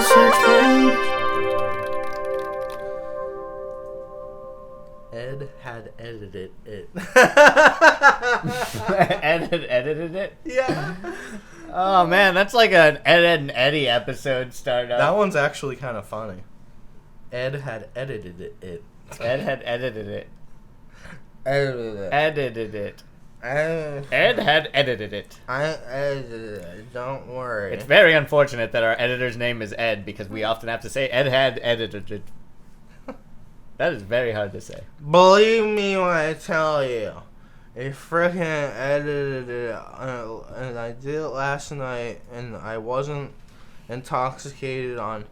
search for. Ed had edited it. Ed had edited it? Yeah. Oh, man, that's like an Ed and Eddie episode startup. That one's actually kind of funny. Ed had edited it. Ed had edited it. Edited it. Ed had edited it. I edited it. Don't worry. It's very unfortunate that our editor's name is Ed because we often have to say Ed had edited it. That is very hard to say. Believe me when I tell you. He freaking edited it, and I did it last night, and I wasn't intoxicated on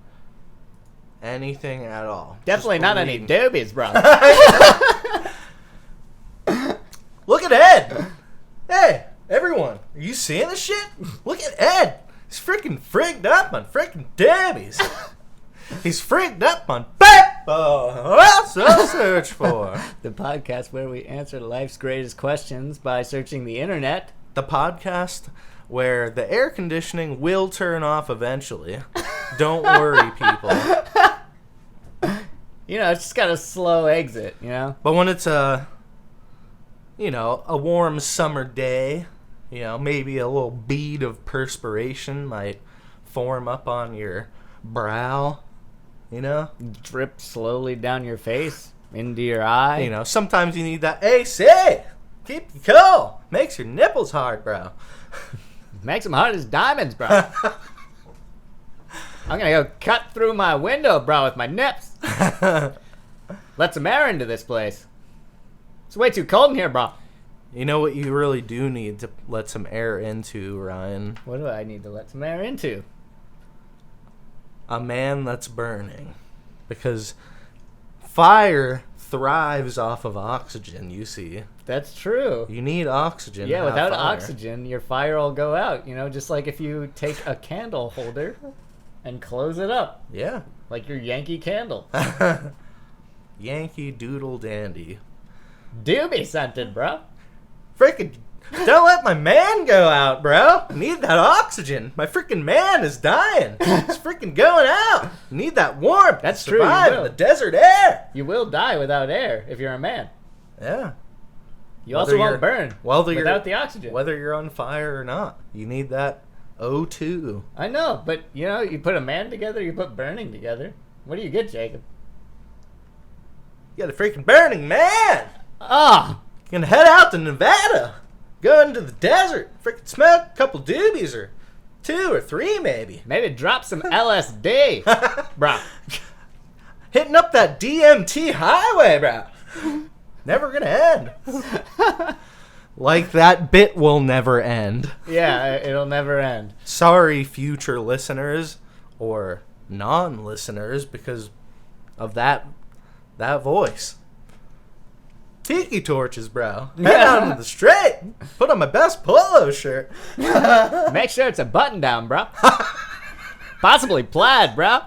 anything at all. Definitely not any doobies, bro. Look at Ed! Hey, everyone, are you seeing this shit? Look at Ed! He's freaking frigged up on freaking doobies. He's frigged up on what's to search for? The podcast where we answer life's greatest questions by searching the internet. The podcast where the air conditioning will turn off eventually. Don't worry, people. You know, it's just got a slow exit, you know? But when it's a warm summer day, maybe a little bead of perspiration might form up on your brow. Drip slowly down your face, into your eye. Sometimes you need that AC. Keep you cool. Makes your nipples hard, bro. Makes them hard as diamonds, bro. I'm gonna go cut through my window, bro, with my nips. Let some air into this place. It's way too cold in here, bro. You know what you really do need to let some air into, Ryan? What do I need to let some air into? A man that's burning. Because fire thrives off of oxygen, you see. That's true. You need oxygen. Yeah, to have without fire. oxygen, your fire will go out. Just like if you take a candle holder and close it up. Yeah. Like your Yankee candle. Yankee Doodle Dandy. Doobie scented, bro. Freaking don't let my man go out, bro. I need that oxygen. My freaking man is dying. He's freaking going out. I need that warmth. That's to true, you survive in will. the desert air. You will die without air if you're a man. Yeah. You also won't burn without the oxygen. Whether you're on fire or not, you need that O2. I know, but you put a man together, you put burning together. What do you get, Jacob? You got a freaking burning man. Ah! You're gonna head out to Nevada. Go into the desert. Freaking smoke a couple doobies or 2 or 3 maybe. Maybe drop some LSD, bro. Hitting up that DMT highway, bro. Never gonna end. Like that bit will never end. Yeah, it'll never end. Sorry, future listeners or non-listeners, because of that voice. Tiki torches, bro. Head out to the straight. Put on my best polo shirt. Make sure it's a button down, bro. Possibly plaid, bro.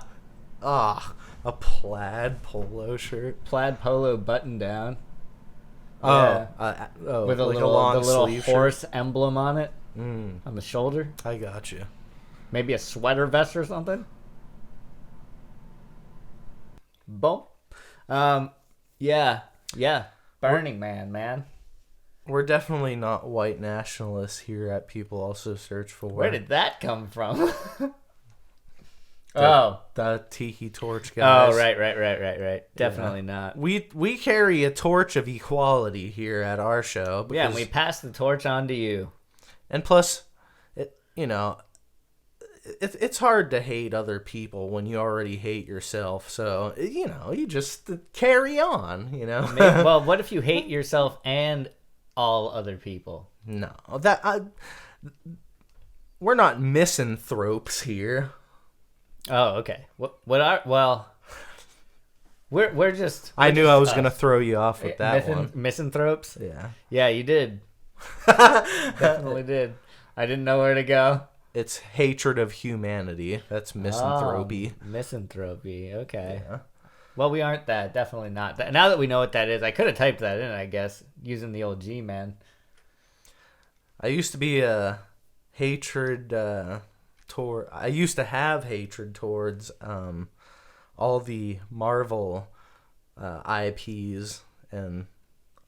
Ah, a plaid polo shirt. Plaid polo button down. Oh, With a like little sleeve horse shirt. emblem on it on the shoulder. I got you. Maybe a sweater vest or something. Boom. Yeah. Burning Man. We're definitely not white nationalists here at People Also Search For. Where did that come from? The tiki torch guys. Oh, right. Definitely not. We carry a torch of equality here at our show. Yeah, and we pass the torch on to you. And plus, it's hard to hate other people when you already hate yourself. So, you just carry on, Well, what if you hate yourself and all other people? No, we're not misanthropes here. Oh, okay. We're just... I knew I was going to throw you off with that one. Misanthropes? Yeah. Yeah, you did. Definitely did. I didn't know where to go. It's hatred of humanity. That's misanthropy. Misanthropy. Okay. Yeah. Well, we aren't that. Definitely not. Now that we know what that is, I could have typed that in, I guess, using the old G-man. I used to be a hatred I used to have hatred towards all the Marvel IPs, and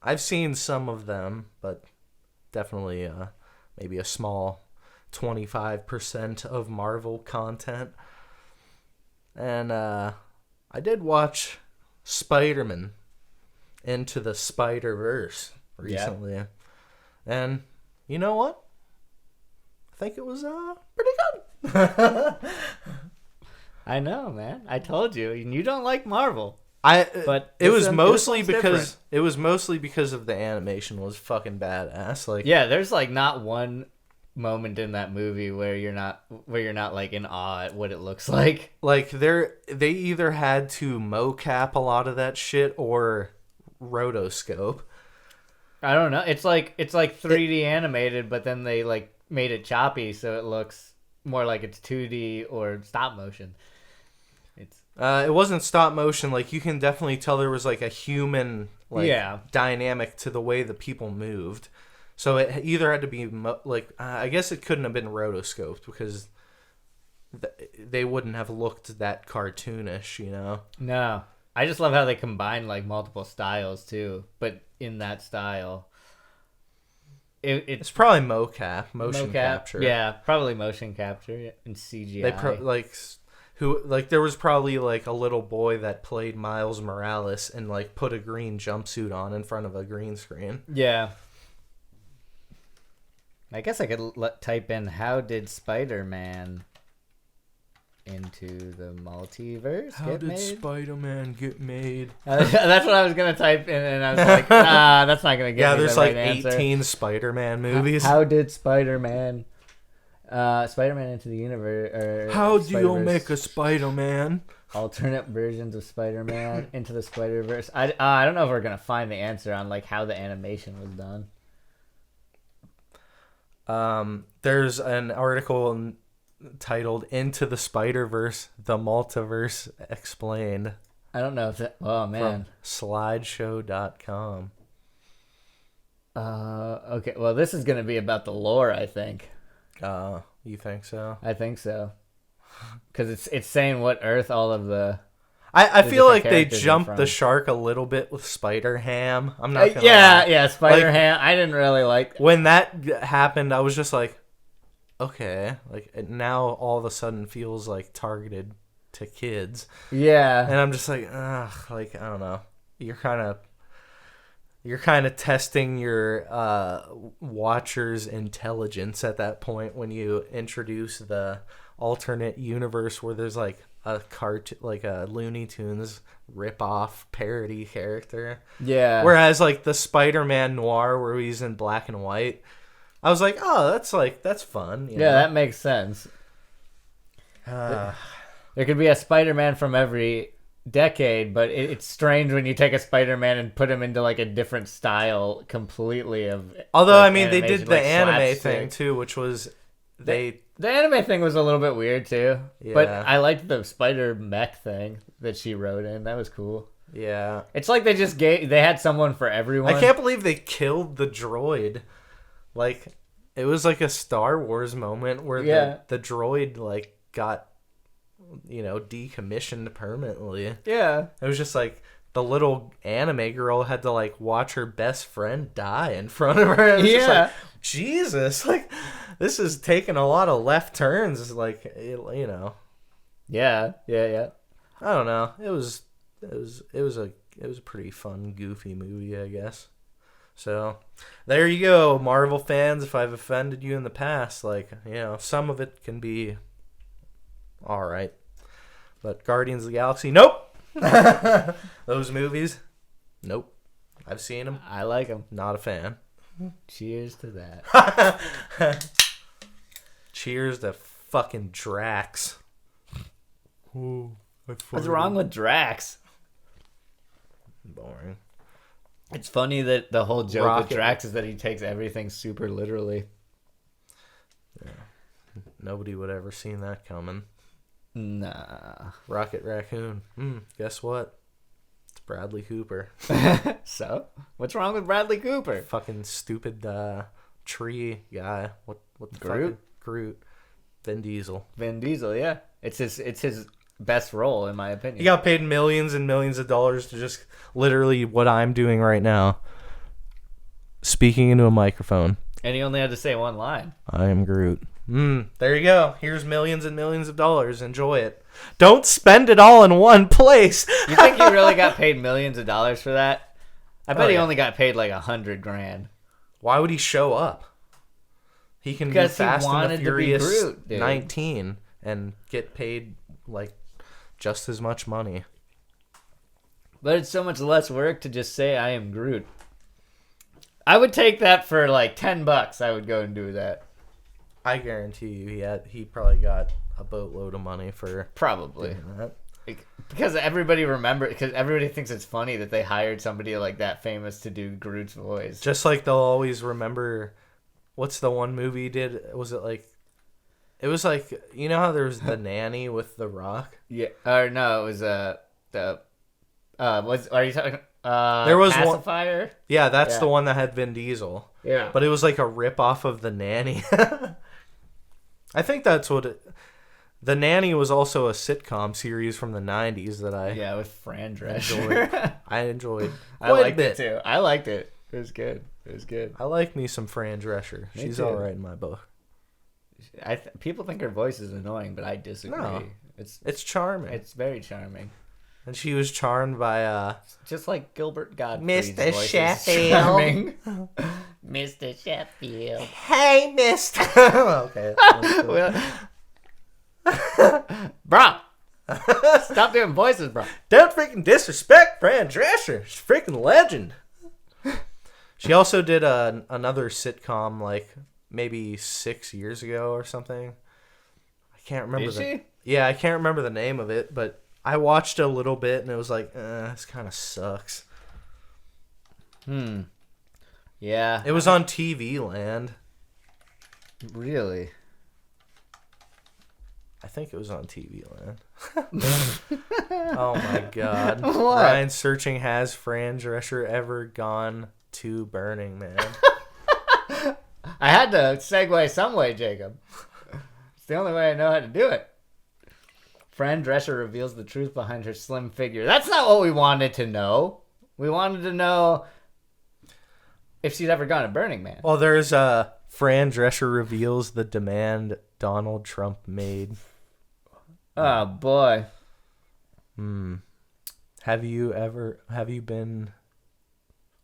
I've seen some of them, but definitely maybe a small 25% of Marvel content. And I did watch Spiderman Into the Spider-Verse recently. Yeah. And you know what? I think it was pretty good. I know, man. I told you. And you don't like Marvel. But it was mostly because of the animation was fucking badass. Like, yeah, there's like not one moment in that movie where you're not like in awe at what it looks like. Like they either had to mocap a lot of that shit or rotoscope. I don't know. It's like 3D animated, but then they like made it choppy so it looks more like it's 2D or stop motion. It wasn't stop motion. Like, you can definitely tell there was like a human dynamic to the way the people moved. So it either had to be I guess it couldn't have been rotoscoped because they wouldn't have looked that cartoonish, you know? No. I just love how they combine like multiple styles too, but in that style. It's probably motion capture. Yeah, probably motion capture and CGI. There was probably like a little boy that played Miles Morales and like put a green jumpsuit on in front of a green screen. Yeah. I guess I could type in how did Spider-Man into the multiverse How did Spider-Man get made? That's what I was gonna type in, and I was like, nah, that's not gonna get me there's the right like 18 answer. Spider-Man movies. How did Spider-Man into the universe? How do you make a Spider-Man? Alternate versions of Spider-Man into the Spider-Verse. I don't know if we're gonna find the answer on like how the animation was done. There's an article titled "Into the Spider-Verse: The Multiverse Explained." I don't know if that. Oh man. From slideshow.com. Okay. Well, this is gonna be about the lore, I think. You think so? I think so. Because it's saying what Earth all of the. I feel like they jumped the shark a little bit with Spider-Ham. I'm not gonna lie. Yeah, Spider-Ham. I didn't really like when that happened. I was just like, okay, like it now all of a sudden feels like targeted to kids. Yeah, and I'm just like, like I don't know. You're kind of testing your watcher's intelligence at that point when you introduce the alternate universe where there's like a Looney Tunes rip-off parody character. Yeah. Whereas like the Spider-Man noir where he's in black and white, I was like, oh, that's fun. You know? That makes sense. There could be a Spider-Man from every decade, but it's strange when you take a Spider-Man and put him into like a different style completely of. Although I mean, they did the anime thing too, which was the anime thing was a little bit weird too. Yeah. But I liked the Spider Mech thing that she wrote in. That was cool. Yeah, it's like they had someone for everyone. I can't believe they killed the droid. Like, it was like a Star Wars moment where the droid like got, decommissioned permanently. Yeah. It was just like the little anime girl had to like watch her best friend die in front of her. And just like, Jesus, like this is taking a lot of left turns. Like, Yeah. I don't know. It was a pretty fun, goofy movie, I guess. So there you go, Marvel fans. If I've offended you in the past, some of it can be all right, but Guardians of the Galaxy, nope. Those movies, nope. I've seen them. I like them. Not a fan. Cheers to that. Cheers to fucking Drax. Ooh, what's wrong with Drax? Boring. It's funny that the whole joke with Drax is that he takes everything super literally. Yeah. Nobody would ever seen that coming. Nah. Rocket Raccoon. Guess what? It's Bradley Cooper. So? What's wrong with Bradley Cooper? Fucking stupid tree guy. What the Groot? Groot. Vin Diesel. Vin Diesel, yeah. It's his best role, in my opinion. He got paid millions and millions of dollars to just literally what I'm doing right now. Speaking into a microphone. And he only had to say one line. I am Groot. There you go. Here's millions and millions of dollars. Enjoy it. Don't spend it all in one place. You think he really got paid millions of dollars for that? I bet he yeah. only got paid like $100,000. Why would he show up? He can Because do Fast he and the wanted to be Furious Groot, dude. 19 and get paid like just as much money. But it's so much less work to just say I am Groot. I would take that for like $10. I would go and do that. I guarantee you he probably got a boatload of money for Probably. doing that. Because everybody thinks it's funny that they hired somebody like that famous to do Groot's voice. Just like they'll always remember, what's the one movie he did? It was like, you know how there was the Nanny with The Rock? Yeah. Or no, it was are you talking there was Pacifier? Yeah, that's Yeah. the one that had Vin Diesel. Yeah. But it was like a rip off of The Nanny. I think that's what it... The Nanny was also a sitcom series from the 90s that I Yeah, with Fran Drescher. enjoyed. I enjoyed I quite a liked bit. it too. I liked it. It was good. It was good. I like me some Fran Drescher. Me She's too. all right in my book. People think her voice is annoying, but I disagree. No. It's It's charming. very charming. And she was charmed by Just like Gilbert Gottfried's Mr. voice is Sheffield. charming. Mr. Sheffield. Hey, Mister. Okay. Well, bro, stop doing voices, bro. Don't freaking disrespect Fran Drescher. She's a freaking legend. She also did another sitcom like maybe 6 years ago or something. I can't remember. Did she? Yeah, I can't remember the name of it, but I watched a little bit and it was like, this kind of sucks. Yeah. It was on TV Land. Really? I think it was on TV Land. Oh my god. What? Ryan searching, has Fran Drescher ever gone to Burning Man? I had to segue some way, Jacob. It's the only way I know how to do it. Fran Drescher reveals the truth behind her slim figure. That's not what we wanted to know. We wanted to know if she'd ever gone to Burning Man. Well, there's Fran Drescher reveals the demand Donald Trump made. Oh, boy. Have you been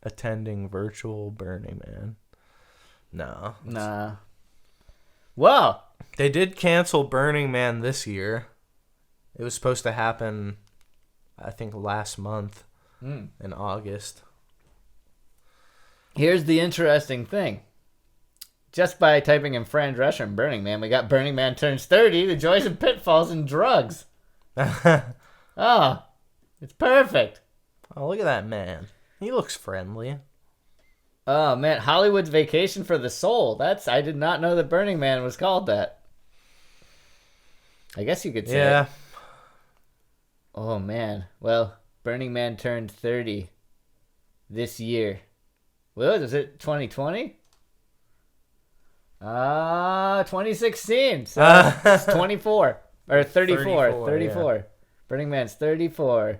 attending virtual Burning Man? No. Nah. Well, They did cancel Burning Man this year. It was supposed to happen, I think, last month in August. here's the interesting thing. Just by typing in Fran Drescher and Burning Man, we got Burning Man turns 30, the joys and pitfalls and drugs. Oh, it's perfect. Oh, look at that man. He looks friendly. Oh, man, Hollywood's Vacation for the Soul. I did not know that Burning Man was called that. I guess you could say Yeah. it. Oh, man. Well, Burning Man turned 30 this year. Well, is it 2020? 2016. So it's 24. Or 34. 34. Yeah. Burning Man's 34.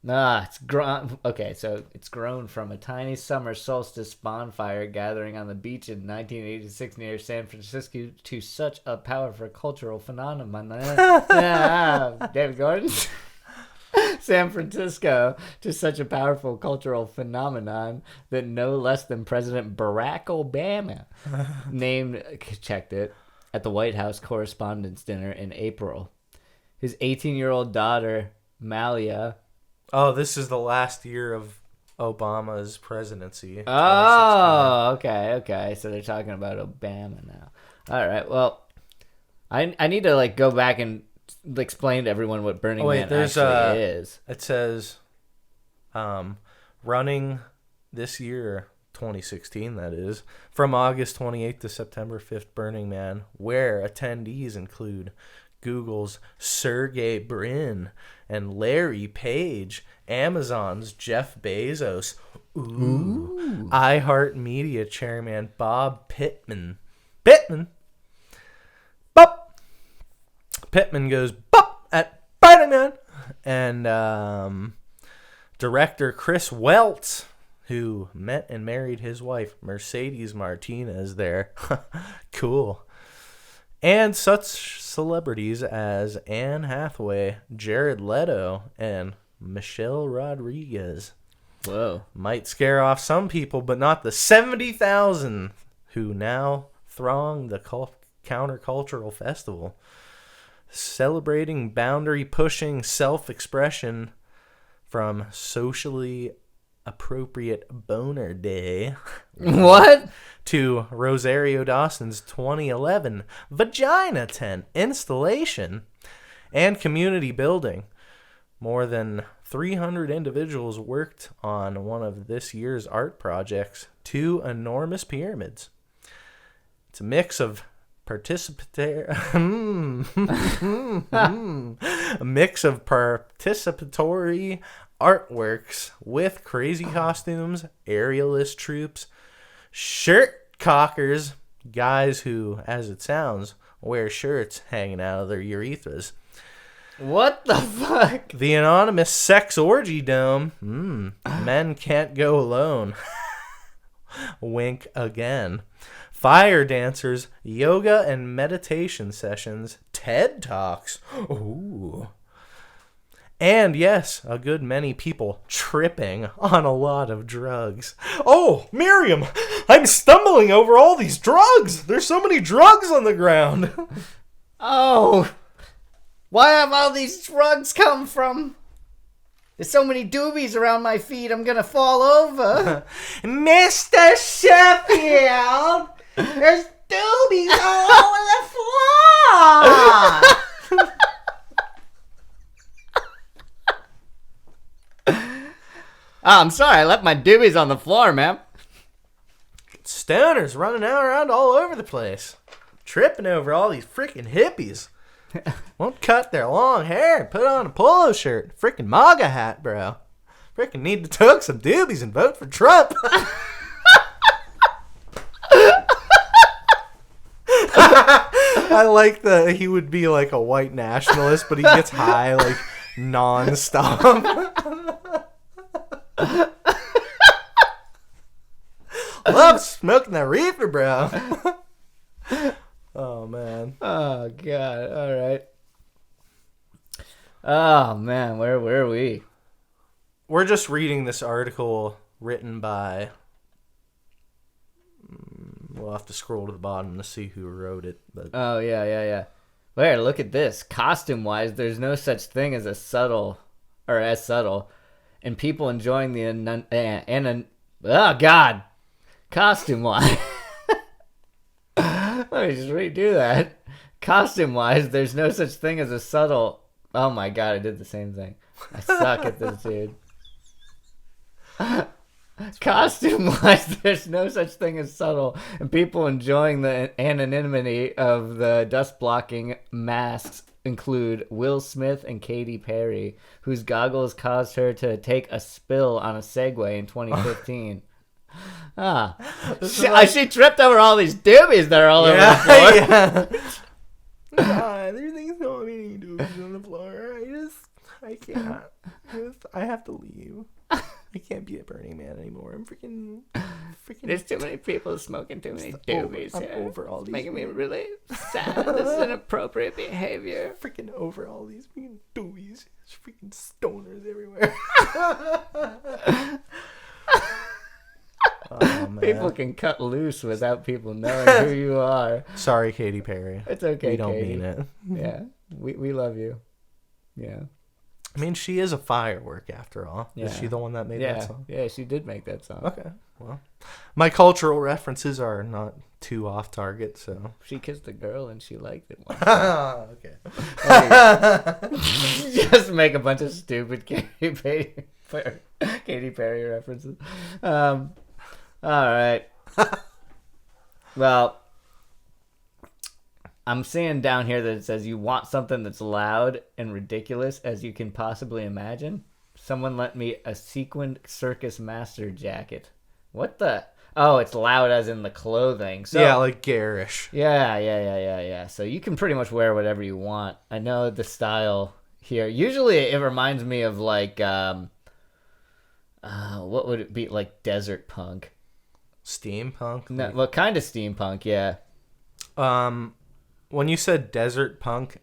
It's grown. Okay, so it's grown from a tiny summer solstice bonfire gathering on the beach in 1986 near San Francisco to such a powerful cultural phenomenon. David Gordon. San Francisco to such a powerful cultural phenomenon that no less than President Barack Obama checked it at the White House Correspondents' Dinner in April. His 18-year-old daughter, Malia. Oh, this is the last year of Obama's presidency. Oh, okay. So they're talking about Obama now. All right. Well, I need to go back and explain to everyone what Burning Man actually is. It says, running this year, 2016, that is, from August 28th to September 5th, Burning Man, where attendees include Google's Sergey Brin and Larry Page, Amazon's Jeff Bezos, iHeartMedia chairman Bob Pittman, Pittman goes bop at Spiderman, and director Chris Welts, who met and married his wife Mercedes Martinez there. Cool. And such celebrities as Anne Hathaway, Jared Leto, and Michelle Rodriguez. Whoa. Might scare off some people, but not the 70,000 who now throng the countercultural festival, celebrating boundary-pushing self-expression from socially appropriate Boner Day. What? To Rosario Dawson's 2011 Vagina Tent installation and community building. More than 300 individuals worked on one of this year's art projects, 2 enormous pyramids. It's a mix of participatory artworks with crazy costumes, aerialist troops, shirt cockers, guys who, as it sounds, wear shirts hanging out of their urethras. What the fuck? The anonymous sex orgy dome. Men can't go alone. Wink again. Fire dancers, yoga and meditation sessions, TED Talks. Ooh. And yes, a good many people tripping on a lot of drugs. Oh, Miriam, I'm stumbling over all these drugs. There's so many drugs on the ground. Oh, where have all these drugs come from? There's so many doobies around my feet, I'm gonna fall over. Mr. Sheffield, there's doobies all over the floor. Oh, I'm sorry, I left my doobies on the floor, man. Stoners running around all over the place, tripping over all these freaking hippies. Won't cut their long hair and put on a polo shirt. Freaking MAGA hat, bro. Freaking need to took some doobies and vote for Trump. I like that he would be like a white nationalist, but he gets high like non-stop. Love smoking that reefer, bro. Oh, man. Oh, God. All right. Oh, man. Where were we? We're just reading this article written by... We'll have to scroll to the bottom to see who wrote it. But Oh, yeah. Where? Look at this. Costume-wise, there's no such thing as as subtle. And people enjoying the... oh, God. Costume-wise. Let me just redo that. Costume-wise, there's no such thing as a subtle... Oh my god, I did the same thing. I suck at this, dude. Costume-wise, there's no such thing as subtle, and people enjoying the anonymity of the dust-blocking masks include Will Smith and Katy Perry, whose goggles caused her to take a spill on a Segway in 2015. She tripped over all these doobies that are all over the floor. God, there's so many doobies on the floor. I can't. I have to leave. I can't be a Burning Man anymore. I'm freaking. There's too many people smoking too many doobies. I'm over all these. Making me really sad. This is inappropriate behavior. Freaking over all these freaking doobies. There's freaking stoners everywhere. Oh, man. People can cut loose without people knowing who you are. Sorry, Katy Perry. It's okay, We don't Katy. mean it. Yeah, we love you. Yeah. I mean, she is a firework after all. Yeah. Is she the one that made that song? Yeah, she did make that song. Okay. Well, my cultural references are not too off target, so. She kissed a girl and she liked it. Okay. Just make a bunch of stupid Katy Perry references. All right. Well, I'm seeing down here that it says you want something that's loud and ridiculous as you can possibly imagine. Someone lent me a sequined circus master jacket. What the? Oh, it's loud as in the clothing. So, yeah, like garish. Yeah. So you can pretty much wear whatever you want. I know the style here. Usually it reminds me of like, what would it be? Like desert punk. Steampunk? No, well, kind of steampunk, yeah. When you said desert punk,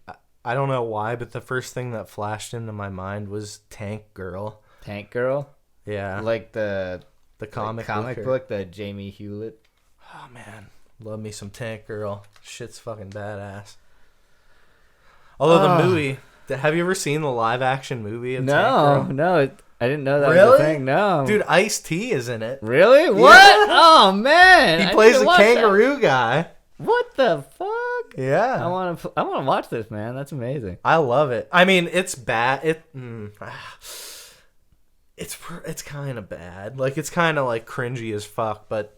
I don't know why, but the first thing that flashed into my mind was Tank Girl. Tank Girl? Yeah. Like the comic book, the Jamie Hewlett. Oh, man. Love me some Tank Girl. Shit's fucking badass. Although the movie... Have you ever seen the live-action movie of Tank Girl? No. I didn't know that was a thing. No. Dude, Ice-T is in it. Really? What? Yeah. Oh, man. He plays a kangaroo guy. What the fuck? Yeah. I want to watch this, man. That's amazing. I love it. I mean, it's bad. It's kind of bad. Like, it's kind of like cringy as fuck, but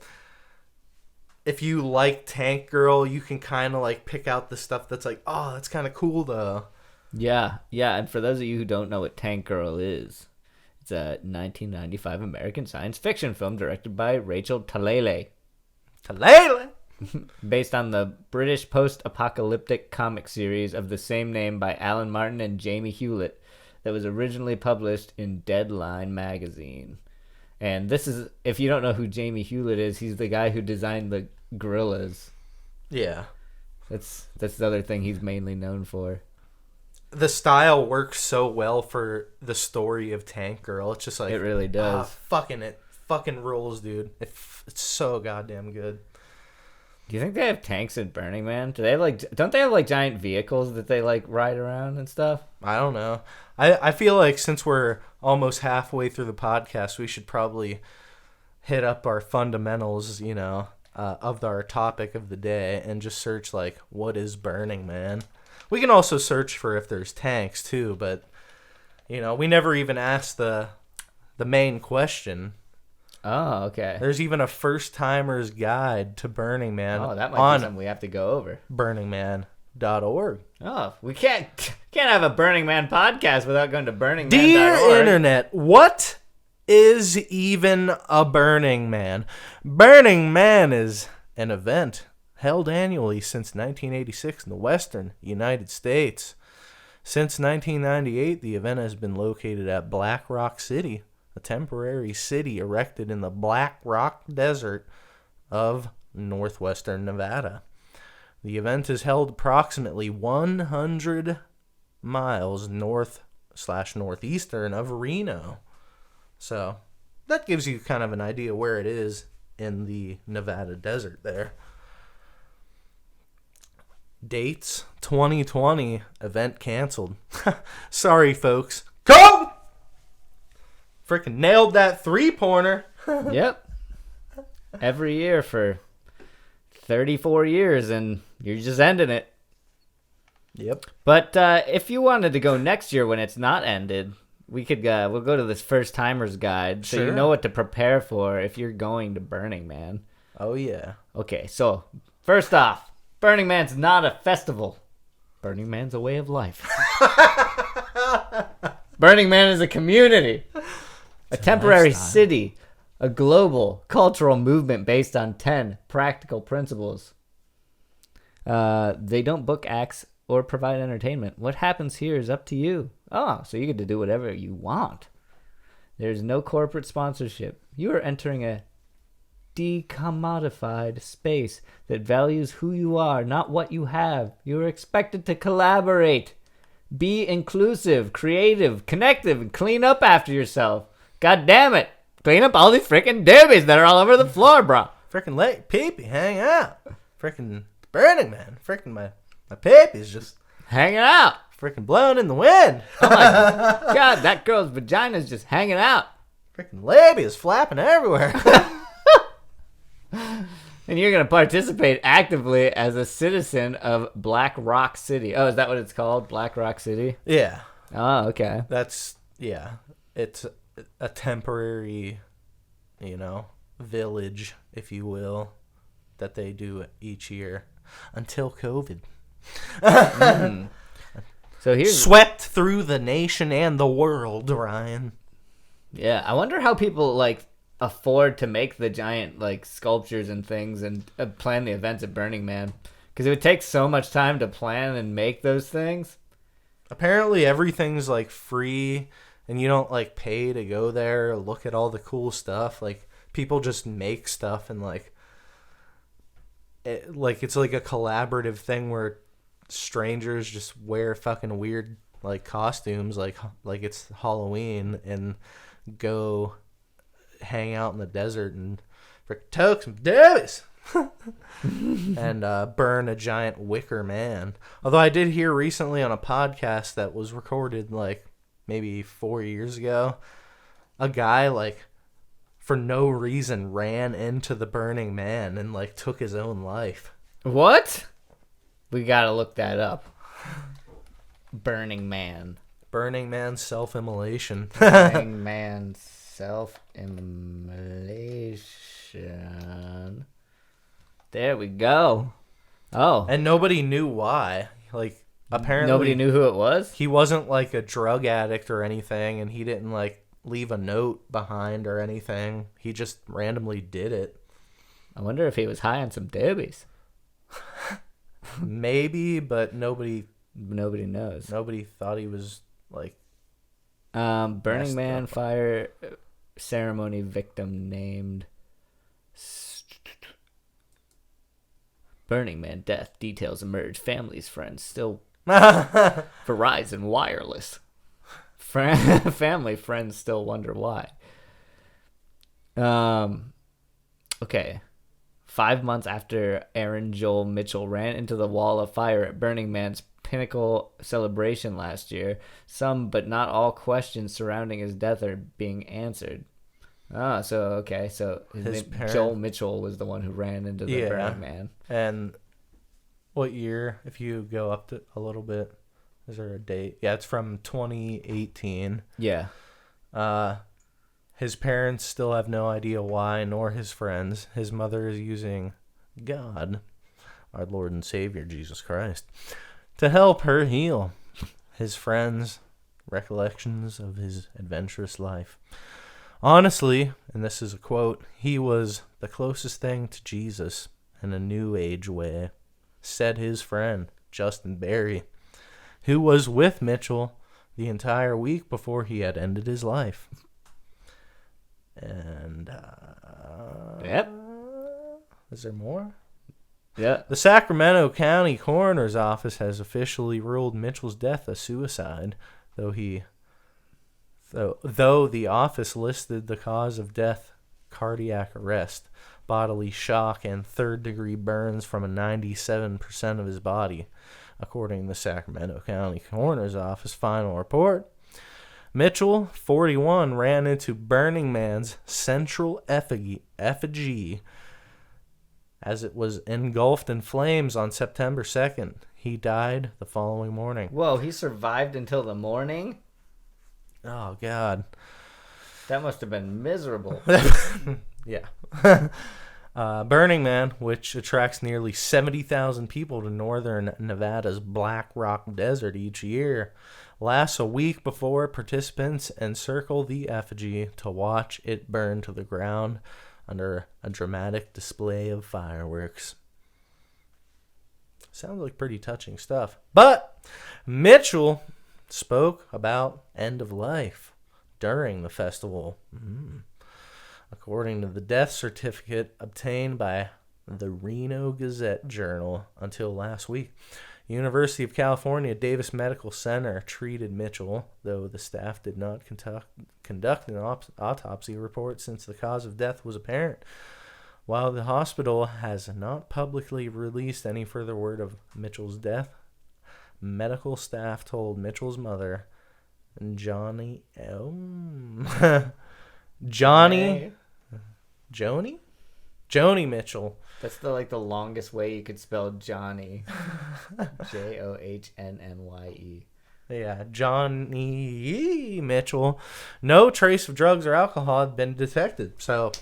if you like Tank Girl, you can kind of like pick out the stuff that's like, oh, that's kind of cool though. Yeah. And for those of you who don't know what Tank Girl is, it's a 1995 American science fiction film directed by Rachel Talalay. Based on the British post-apocalyptic comic series of the same name by Alan Martin and Jamie Hewlett that was originally published in Deadline magazine. And this is, if you don't know who Jamie Hewlett is, he's the guy who designed the gorillas. Yeah. That's the other thing he's mainly known for. The style works so well for the story of Tank Girl. It's just like... It really does. It fucking rules, dude. It's so goddamn good. Do you think they have tanks in Burning Man? Don't they have like giant vehicles that they like ride around and stuff? I don't know. I feel like since we're almost halfway through the podcast, we should probably hit up our fundamentals, of our topic of the day and just search like, what is Burning Man? We can also search for if there's tanks too, but we never even asked the main question. Oh, okay. There's even a first-timer's guide to Burning Man. Oh, that might be something we have to go over. BurningMan.org. Oh, we can't have a Burning Man podcast without going to BurningMan.org. Dear Internet, what is even a Burning Man? Burning Man is an event held annually since 1986 in the western United States. Since 1998, the event has been located at Black Rock City, a temporary city erected in the Black Rock Desert of northwestern Nevada. The event is held approximately 100 miles north/northeastern of Reno. So that gives you kind of an idea where it is in the Nevada desert there. Dates: 2020, event canceled. Sorry, folks. COVID! Freaking nailed that three-pointer. Yep. Every year for 34 years, and you're just ending it. Yep. But if you wanted to go next year when it's not ended, we'll go to this first timer's guide, so you know what to prepare for if you're going to Burning Man. Oh yeah. Okay, so first off, Burning Man's not a festival. Burning Man's a way of life. Burning Man is a community, a temporary city, a global cultural movement based on 10 practical principles. They don't book acts or provide entertainment. What happens here is up to you. Oh, so you get to do whatever you want. There's no corporate sponsorship. You are entering a decommodified space that values who you are, not what you have. You are expected to collaborate, be inclusive, creative, connective, and clean up after yourself. God damn it. Clean up all these freaking doobies that are all over the floor, bro. Freaking late peepee, hang out. Freaking Burning Man. Freaking my peepee's just hanging out. Freaking blowing in the wind. Oh my God, that girl's vagina's just hanging out. Freaking labia is flapping everywhere. And you're going to participate actively as a citizen of Black Rock City. Oh, is that what it's called? Black Rock City? Yeah. Oh, okay. It's a temporary, village, if you will, that they do each year until COVID. So here's swept through the nation and the world, Ryan. Yeah, I wonder how people afford to make the giant like sculptures and things and plan the events at Burning Man, because it would take so much time to plan and make those things. Apparently everything's like free and you don't like pay to go there or look at all the cool stuff. Like people just make stuff and like it's like a collaborative thing where strangers just wear fucking weird like costumes like it's Halloween and go hang out in the desert and toke some debbies and burn a giant wicker man. Although I did hear recently on a podcast that was recorded like maybe 4 years ago, a guy like for no reason ran into the burning man and like took his own life. What? We gotta look that up. Burning Man Self-immolation. Burning Man Self-immolation. There we go. Oh. And nobody knew why. Like, apparently nobody knew who it was? He wasn't like a drug addict or anything, and he didn't like leave a note behind or anything. He just randomly did it. I wonder if he was high on some doobies. Maybe, but nobody knows. Nobody thought he was like Burning Man fire ceremony victim named Burning Man death details emerge. Families, friends still Verizon wireless. Family friends still wonder why. Okay. 5 months after Aaron Joel Mitchell ran into the wall of fire at Burning Man's pinnacle celebration last year, some but not all questions surrounding his death are being answered. Ah, so okay, so his name, Joel Mitchell was the one who ran into the Burning Man. And what year? If you go up to a little bit, is there a date? Yeah, it's from 2018. Yeah. His parents still have no idea why, nor his friends. His mother is using God, our Lord and Savior, Jesus Christ, to help her heal. His friends' recollections of his adventurous life. Honestly, and this is a quote, he was the closest thing to Jesus in a new age way, said his friend, Justin Berry, who was with Mitchell the entire week before he had ended his life. And, yep. Is there more? Yeah. The Sacramento County Coroner's Office has officially ruled Mitchell's death a suicide, though the office listed the cause of death cardiac arrest, bodily shock, and third-degree burns from 97% of his body, according to the Sacramento County Coroner's Office final report. Mitchell, 41, ran into Burning Man's central effigy as it was engulfed in flames on September 2nd. He died the following morning. Whoa, he survived until the morning? Oh, God. That must have been miserable. Yeah. Burning Man, which attracts nearly 70,000 people to northern Nevada's Black Rock Desert each year, lasts a week before participants encircle the effigy to watch it burn to the ground under a dramatic display of fireworks. Sounds like pretty touching stuff. But Mitchell spoke about end of life during the festival. According to the death certificate obtained by the Reno Gazette-Journal until last week, University of California Davis Medical Center treated Mitchell, though the staff did not conduct an autopsy report since the cause of death was apparent. While the hospital has not publicly released any further word of Mitchell's death, medical staff told Mitchell's mother, Joni Mitchell. That's the longest way you could spell Johnny. Johnnye. Yeah, Johnny Mitchell. No trace of drugs or alcohol had been detected, so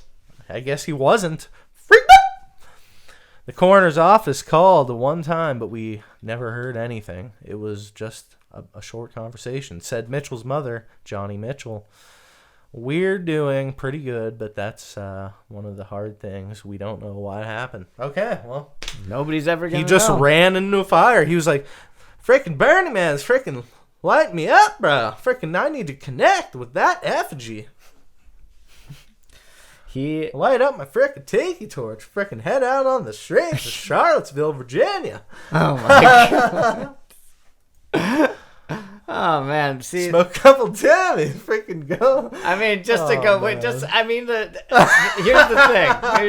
I guess he wasn't freaked out. The coroner's office called one time, but we never heard anything. It was just a short conversation, said Mitchell's mother, Johnny Mitchell. We're doing pretty good, but that's one of the hard things. We don't know what happened. Okay, well. Nobody's ever going He to just know. ran into a fire. He was like, freaking Burning Man's freaking light me up, bro. Freaking, I need to connect with that effigy. He light up my freaking tiki torch. Freaking head out on the streets of Charlottesville, Virginia. Oh my god. Oh man, see, Smoke a couple Timmy, freaking go. I mean, just to go, man. here's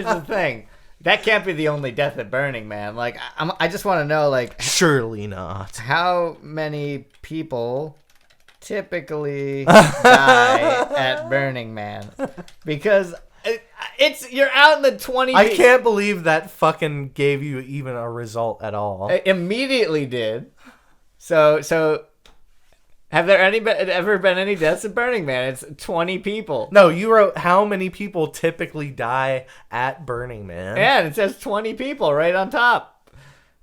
the thing. That can't be the only death at Burning Man. Like, I just want to know, like, surely not. How many people typically die at Burning Man? Because you're out in the 20. I can't believe that fucking gave you even a result at all. It immediately did. So. Have there ever been any deaths at Burning Man? It's 20 people. No, you wrote how many people typically die at Burning Man. Yeah, it says 20 people right on top.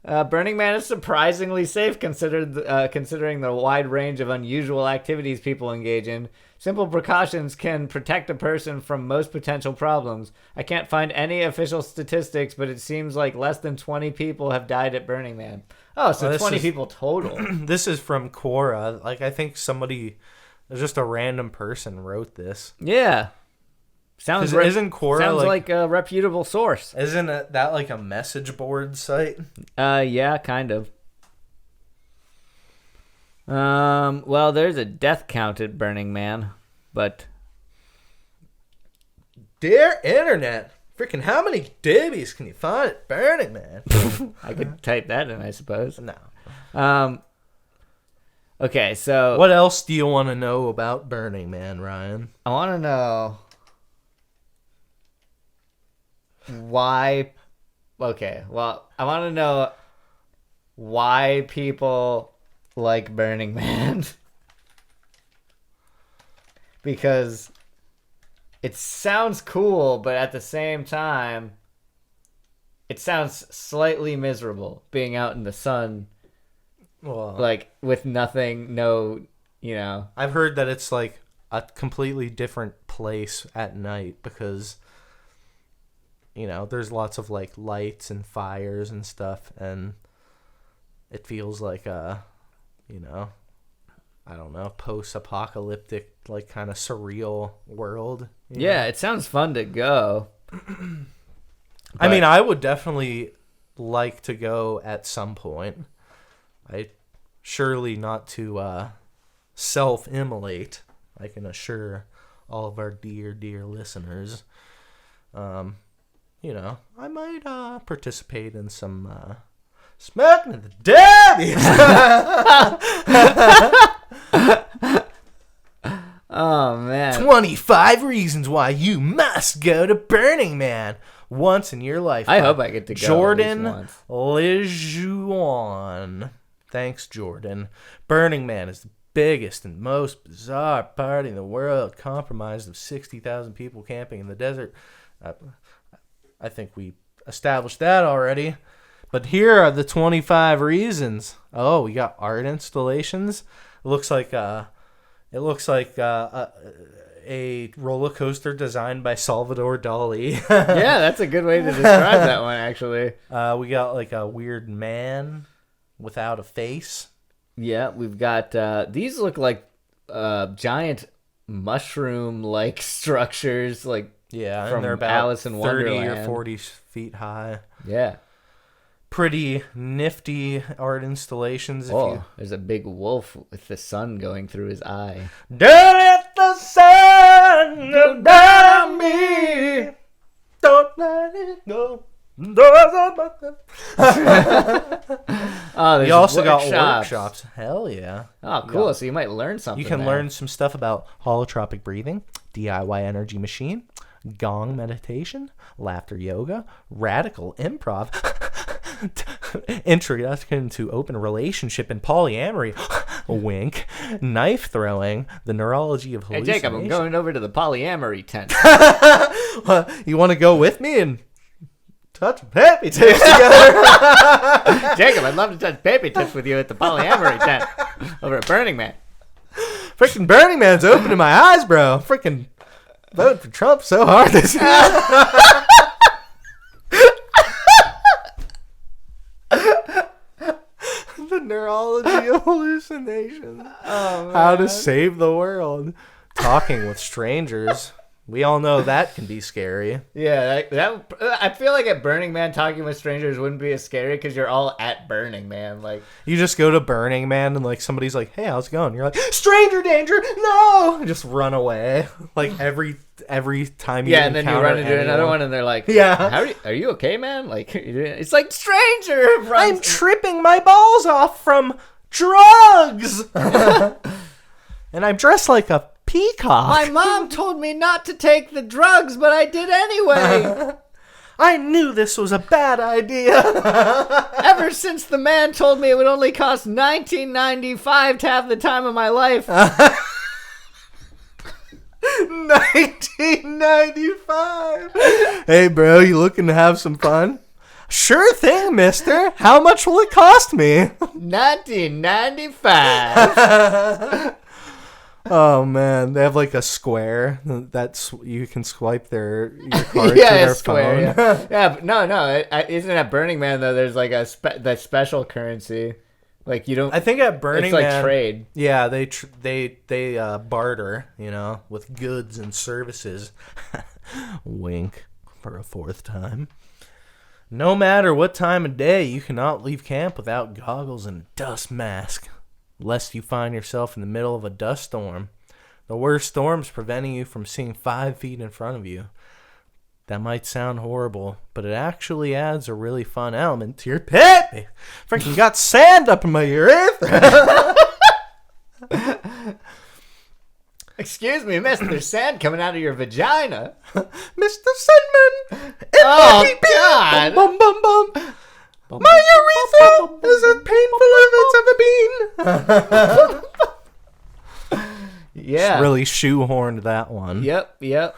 Burning Man is surprisingly safe considering the wide range of unusual activities people engage in. Simple precautions can protect a person from most potential problems. I can't find any official statistics, but it seems like less than 20 people have died at Burning Man. Oh, so 20 people total. This is from Quora. Like, I think just a random person wrote this. Yeah. Isn't Quora sounds like a reputable source. Isn't that like a message board site? Yeah, kind of. Well, there's a death count at Burning Man, but dear internet, freaking how many dibbies can you find at Burning Man? I could type that in, I suppose. No. Okay, so what else do you want to know about Burning Man, Ryan? I want to know why. Okay, well, I want to know why people like Burning Man. Because it sounds cool, but at the same time, it sounds slightly miserable being out in the sun, like with nothing, I've heard that it's like a completely different place at night because, there's lots of like lights and fires and stuff, and it feels like I don't know, post-apocalyptic, like kind of surreal world. Yeah, it sounds fun to go. I mean, I would definitely like to go at some point. Surely not to self-immolate, I can assure all of our dear listeners. I might participate in some smoking of the Dabbies. Oh, man. 25 reasons why you must go to Burning Man once in your life. I hope I get to go Jordan Lejeune. Thanks, Jordan. Burning Man is the biggest and most bizarre party in the world, comprised of 60,000 people camping in the desert. I think we established that already. But here are the 25 reasons. Oh, we got art installations. It looks like a roller coaster designed by Salvador Dali. Yeah, that's a good way to describe that one, actually. We got like a weird man without a face. Yeah, we've got these look like giant mushroom-like structures, like yeah, from and they're about Alice in 30 Wonderland. or 40 feet high. Yeah. Pretty nifty art installations. There's a big wolf with the sun going through his eye. Don't let the sun go down on me. Don't let it go. Oh, you also got workshops. Hell yeah. Oh, cool. So you might learn something. You can there. learn some stuff about holotropic breathing, DIY energy machine, gong meditation, laughter yoga, radical improv, introduction to open relationship and polyamory, wink, knife throwing, the neurology of hallucination. Hey, Jacob, I'm going over to the polyamory tent. You want to go with me and touch happy tips together? Jacob, I'd love to touch baby tips with you at the polyamory tent over at Burning Man. Freaking Burning Man's opening my eyes, bro. Freaking vote for Trump so hard this year. The neurology of hallucinations. Oh, man. How to save the world. Talking with strangers. We all know that can be scary. Yeah, that I feel like at Burning Man, talking with strangers wouldn't be as scary because you're all at Burning Man. Like, you just go to Burning Man and like somebody's like, "Hey, how's it going?" You're like, "Stranger danger, no!" And just run away. Like every time you and then you run into another one and they're like, "Yeah, are you okay, man?" Like, it's like stranger. I'm tripping my balls off from drugs, and I'm dressed like a peacock. My mom told me not to take the drugs, but I did anyway. I knew this was a bad idea. Ever since the man told me it would only cost $19.95 to have the time of my life. $19.95. Hey, bro, you looking to have some fun? Sure thing, mister. How much will it cost me? $19.95. Oh man, they have like a square that's you can swipe your card to Yeah, their a square. phone. Yeah, but no. Isn't at Burning Man though? There's like that special currency. Like you don't. I think at Burning it's like Man, trade. Yeah, they barter, with goods and services. Wink for a fourth time. No matter what time of day, you cannot leave camp without goggles and a dust mask, lest you find yourself in the middle of a dust storm. The worst storm's preventing you from seeing 5 feet in front of you. That might sound horrible, but it actually adds a really fun element to your pit. Freaking got sand up in my urethra. Excuse me, mister. There's sand coming out of your vagina. Mr. Sandman. Oh, God. Bum, bum, bum. My urethra is as painful as it's ever been. Yeah. Really shoehorned that one. Yep. Here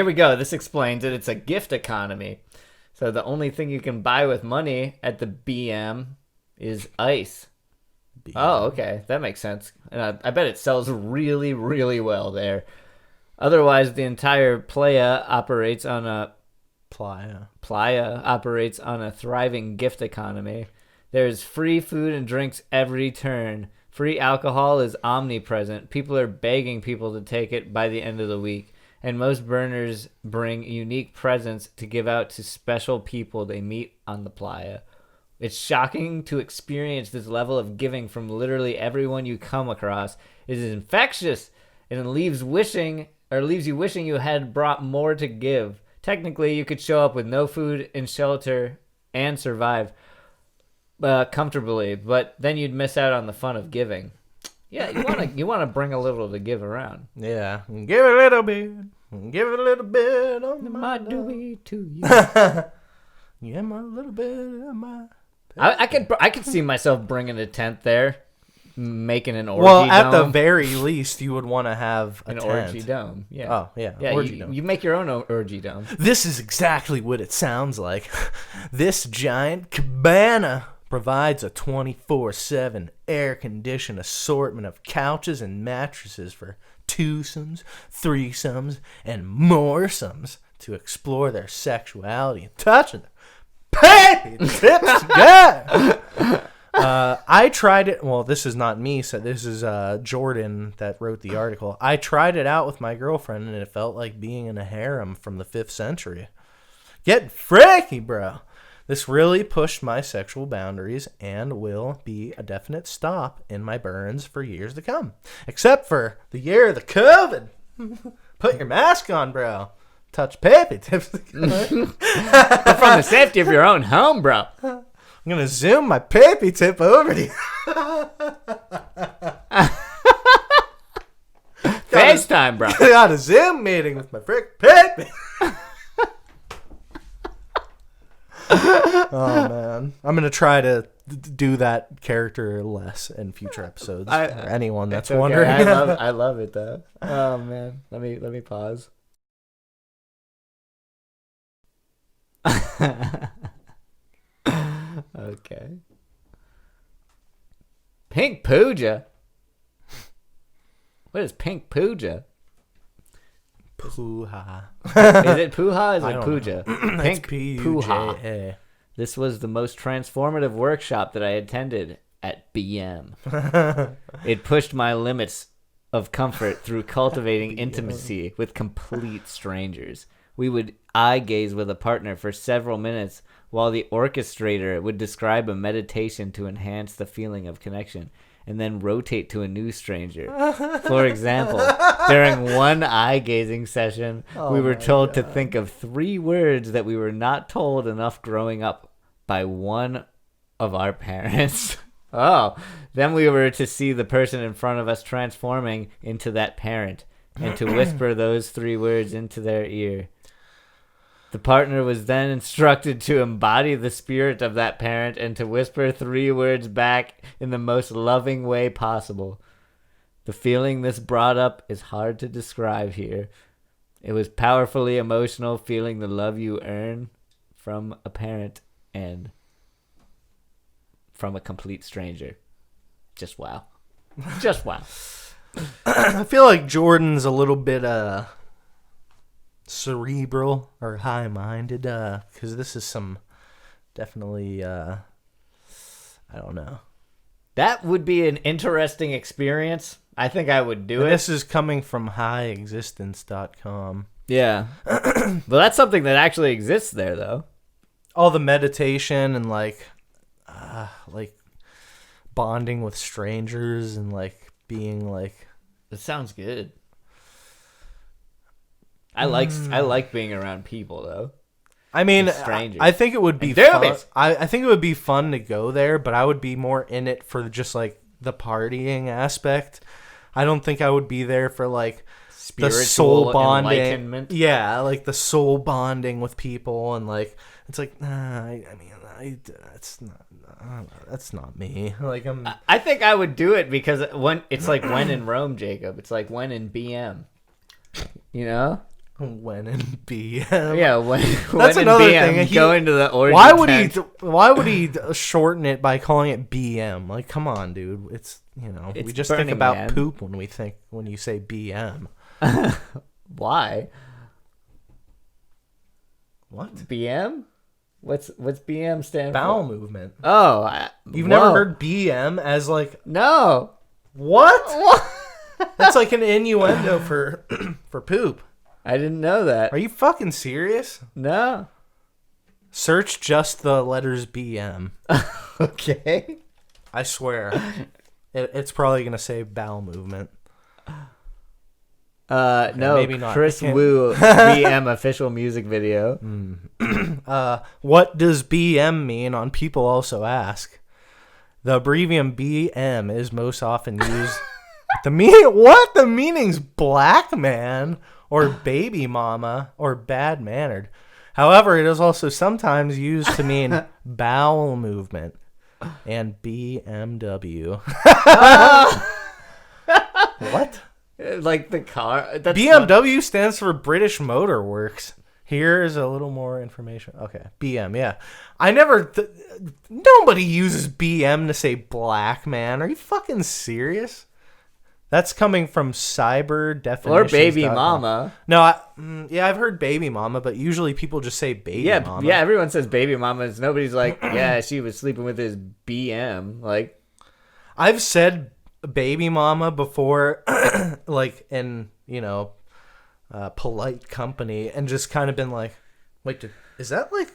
we go. This explains it. It's a gift economy. So the only thing you can buy with money at the BM is ice. BM. Oh, okay. That makes sense. And I bet it sells really, really well there. Otherwise, the entire playa operates on a thriving gift economy. There's free food and drinks every turn. Free alcohol is omnipresent. People are begging people to take it by the end of the week. And most burners bring unique presents to give out to special people they meet on the playa. It's shocking to experience this level of giving from literally everyone you come across. It is infectious and it leaves you wishing you had brought more to give. Technically, you could show up with no food and shelter and survive comfortably, but then you'd miss out on the fun of giving. Yeah, you want to bring a little to give around. Yeah, give it a little bit. Give it a little bit of my dewey to you. Yeah, my little bit of my. I could see myself bringing a tent there, making an orgy. Well, at dome. the very least, you would want to have an tent. orgy dome. Yeah. Oh yeah. Yeah. Orgy dome. You make your own orgy dome. This is exactly what it sounds like. This giant cabana provides a 24/7 air-conditioned assortment of couches and mattresses for twosomes, threesomes, and moresomes to explore their sexuality and touching their baby tips. Yeah. I tried it. Well, this is not me. So this is Jordan that wrote the article. I tried it out with my girlfriend, and it felt like being in a harem from the 5th century. Getting freaky, bro. This really pushed my sexual boundaries and will be a definite stop in my burns for years to come. Except for the year of the COVID. Put your mask on, bro. Touch baby tips. But from the safety of your own home, bro. I'm going to zoom my baby tip over to you. FaceTime, bro. Got a Zoom meeting with my frick baby. Oh man, I'm gonna try to do that character less in future episodes. For anyone that's okay. wondering, I love it though. Oh man, let me pause. Okay. Pink Puja. What is Pink Puja? Poo-ha. Is it Poo-ha? Is I it don't Puja? It's Pink Poo-ha. P-U-J-A. This was the most transformative workshop that I attended at BM. It pushed my limits of comfort through cultivating intimacy with complete strangers. We would eye gaze with a partner for several minutes while the orchestrator would describe a meditation to enhance the feeling of connection, and then rotate to a new stranger. For example, during one eye-gazing session, we were told to think of 3 words that we were not told enough growing up by one of our parents. Then we were to see the person in front of us transforming into that parent and to whisper those 3 words into their ear. The partner was then instructed to embody the spirit of that parent and to whisper 3 words back in the most loving way possible. The feeling this brought up is hard to describe here. It was powerfully emotional, feeling the love you earn from a parent and from a complete stranger. Just wow. Just wow. I feel like Jordan's a little bit cerebral or high-minded, because this is some definitely I don't know. That would be an interesting experience. I think I would do it. This is coming from highexistence.com. Yeah. Well, that's something that actually exists there, though. All the meditation and like bonding with strangers and like being like. It sounds good. I like being around people, though. I mean, strangers. I think it would be fun. I think it would be fun to go there, but I would be more in it for just like the partying aspect. I don't think I would be there for like the soul bonding. Enlightenment. Yeah, like the soul bonding with people, and like it's like, that's not me. Like I think I would do it because it's like when in Rome, Jacob. It's like when in BM. You know. When in BM, yeah. When that's in another BM, thing. Go into the origin. Why would he shorten it by calling it BM? Like, come on, dude. It's we just think about poop when you say BM. Why? What? BM? What's BM stand Bowel for? movement. Oh, you've never heard BM as like no. What? That's like an innuendo for poop. I didn't know that. Are you fucking serious? No. Search just the letters BM. Okay. I swear. It's probably going to say bowel movement. No, maybe not. Chris Wu, BM official music video. What does BM mean on People Also Ask? The abbrevium BM is most often used... The meaning's black man or baby mama or bad mannered. However, it is also sometimes used to mean bowel movement and BMW. What? Like the car? BMW stands for British Motor Works. Here's a little more information. Okay, BM, yeah. Nobody uses BM to say black man. Are you fucking serious? That's coming from cyber definitions. Or baby mama. No, I've heard baby mama, but usually people just say baby mama. Yeah, everyone says baby mama. Nobody's like, yeah, she was sleeping with his BM. Like, I've said baby mama before, like in polite company, and just kind of been like, wait, is that like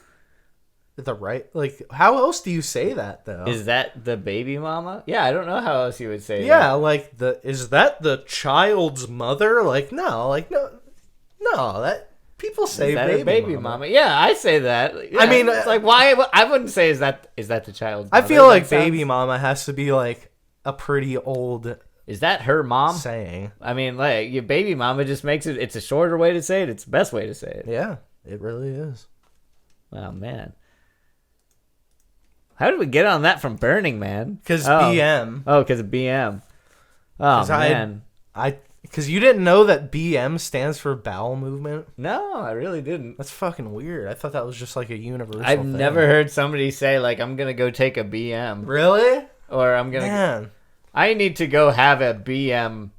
the right? Like, how else do you say that though? Is that the baby mama? Yeah, I don't know how else you would say that. Yeah, like is that the child's mother? Like, no, that people say is that baby mama. Yeah, I say that. Yeah, I mean, it's like why I wouldn't say is that the child's mother? I feel like baby mama has to be like a pretty old. Is that her mom saying? I mean, like your baby mama just makes it. It's a shorter way to say it. It's the best way to say it. Yeah, it really is. Oh man. How did we get on that from Burning Man? Because BM. Oh, because of BM. Oh, man. Because you didn't know that BM stands for bowel movement? No, I really didn't. That's fucking weird. I thought that was just like a universal I've thing. never heard somebody say, like, I'm going to go take a BM. Really? Or I'm going to... Man. I need to go have a BM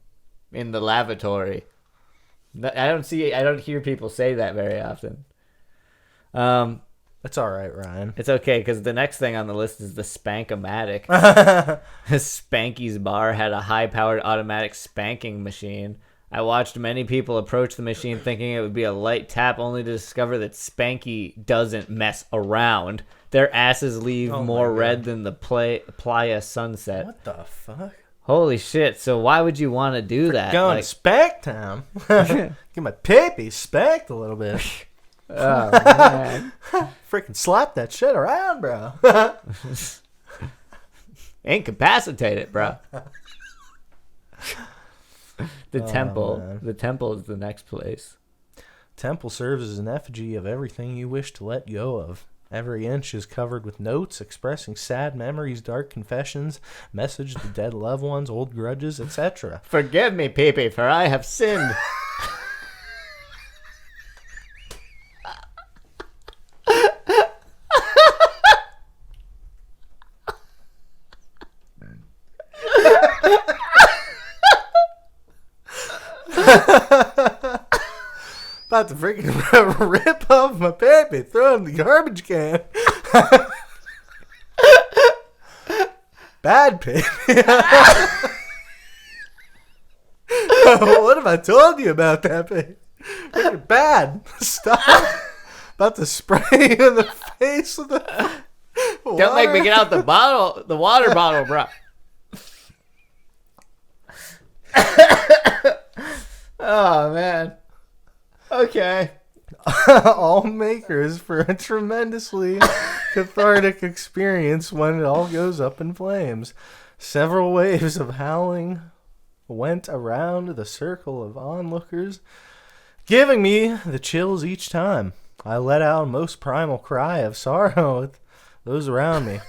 in the lavatory. I don't hear people say that very often. That's all right, Ryan. It's okay, because the next thing on the list is the Spank-O-Matic. Spanky's bar had a high-powered automatic spanking machine. I watched many people approach the machine thinking it would be a light tap, only to discover that Spanky doesn't mess around. Their asses leave more red than the playa sunset. What the fuck? Holy shit, so why would you want to do that? Going to spank time. Get my peepee spanked a little bit. Oh, man. Freaking slap that shit around, bro. Incapacitated, bro. The temple. The temple is the next place. Temple serves as an effigy of everything you wish to let go of. Every inch is covered with notes expressing sad memories, dark confessions, message to dead loved ones, old grudges, etc. Forgive me, Pee-Pee, for I have sinned. About to freaking rip off my baby, throw it in the garbage can. Bad baby. What have I told you about that baby? Freaking bad. Stop. About to spray you in the face with the water. Don't make me get out the water bottle, bro. Oh, man. Okay. All makers for a tremendously cathartic experience when it all goes up in flames. Several waves of howling went around the circle of onlookers, giving me the chills each time. I let out a most primal cry of sorrow with those around me.